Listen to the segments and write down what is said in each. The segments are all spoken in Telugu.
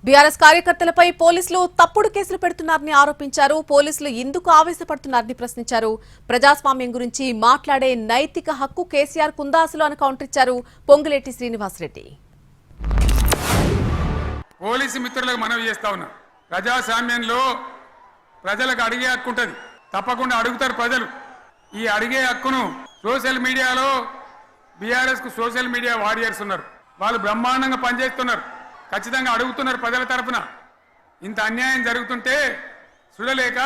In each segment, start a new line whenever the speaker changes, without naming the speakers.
బీఆర్ఎస్ కార్యకర్తలపై పోలీసులు తప్పుడు కేసులు పెడుతున్నారని ఆరోపించారు. పోలీసులు ఎందుకు ఆవేశపడుతున్నారని ప్రశ్నించారు. ప్రజాస్వామ్యం గురించి మాట్లాడే నైతిక హక్కు కేసీఆర్ కుందాసులు అని కౌంటర్ ఇచ్చారు పొంగులేటి శ్రీనివాసరెడ్డి.
పోలీసు మిత్రులకు మనవి చేస్తా ఉన్నా, ప్రజాస్వామ్యంలో ప్రజలకు అడిగే హక్కు ఉంటుంది, తప్పకుండా అడుగుతారు ప్రజలు. ఈ అడిగే హక్కును సోషల్ మీడియాలో బీఆర్ఎస్ కు సోషల్ మీడియా వారియర్స్ ఉన్నారు, వాళ్ళు బ్రహ్మాండంగా పనిచేస్తున్నారు, ఖచ్చితంగా అడుగుతున్నారు ప్రజల తరఫున. ఇంత అన్యాయం జరుగుతుంటే చూడలేక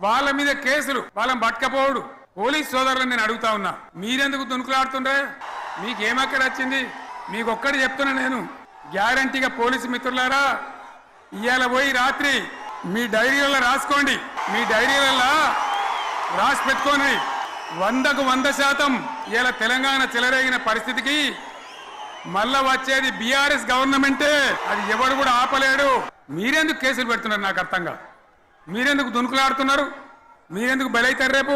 వాళ్ళ మీద కేసులు, వాళ్ళని పట్టుకపోవడు. పోలీస్ సోదరులను నేను అడుగుతా ఉన్నా, మీరెందుకు దునుకులాడుతుండ్రే? మీకేమక్కడ వచ్చింది? మీకు ఒక్కటి చెప్తున్నా నేను, గ్యారంటీగా పోలీసు మిత్రులారా, ఇవాళ పోయి రాత్రి మీ డైరీలలో రాసుకోండి, మీ డైరీలలో రాసి పెట్టుకోండి. 100% ఇవాళ తెలంగాణ చెలరేగిన పరిస్థితికి మళ్ళా వచ్చేది బీఆర్ఎస్ గవర్నమెంటే, అది ఎవరు కూడా ఆపలేడు. మీరెందుకు కేసులు పెడుతున్నారు? నాకు అర్థం కాదు. మీరెందుకు దునుకులాడుతున్నారు? మీరెందుకు బలైతారు? రేపు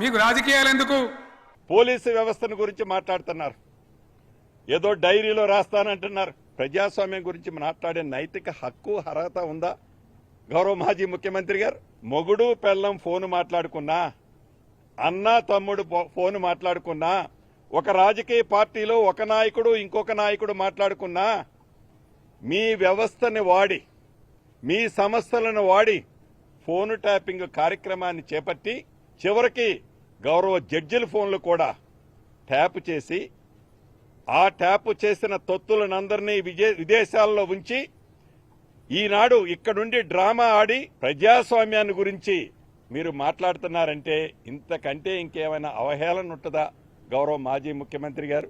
మీకు రాజకీయాలు ఎందుకు?
పోలీసు వ్యవస్థను గురించి మాట్లాడుతున్నారు, ఏదో డైరీలో రాస్తానంటున్నారు. ప్రజాస్వామ్యం గురించి మాట్లాడే నైతిక హక్కు అర్హత ఉందా? గౌరవ మాజీ ముఖ్యమంత్రి గారు, మొగుడు పెళ్ళం ఫోను మాట్లాడుకున్నా, అన్న తమ్ముడు ఫోను మాట్లాడుకున్నా, ఒక రాజకీయ పార్టీలో ఒక నాయకుడు ఇంకొక నాయకుడు మాట్లాడుకున్నా, మీ వ్యవస్థని వాడి, మీ సంస్థలను వాడి ఫోను ట్యాపింగ్ కార్యక్రమాన్ని చేపట్టి చివరికి గౌరవ జడ్జిల ఫోన్లు కూడా ట్యాప్ చేసి, ఆ ట్యాప్ చేసిన తొత్తులనందరినీ విదేశాల్లో ఉంచి ఈనాడు ఇక్కడుండి డ్రామా ఆడి ప్రజాస్వామ్యాన్ని గురించి మీరు మాట్లాడుతున్నారంటే ఇంతకంటే ఇంకేమైనా అవహేళన ఉంటుందా గౌరవ మాజీ ముఖ్యమంత్రి గారు?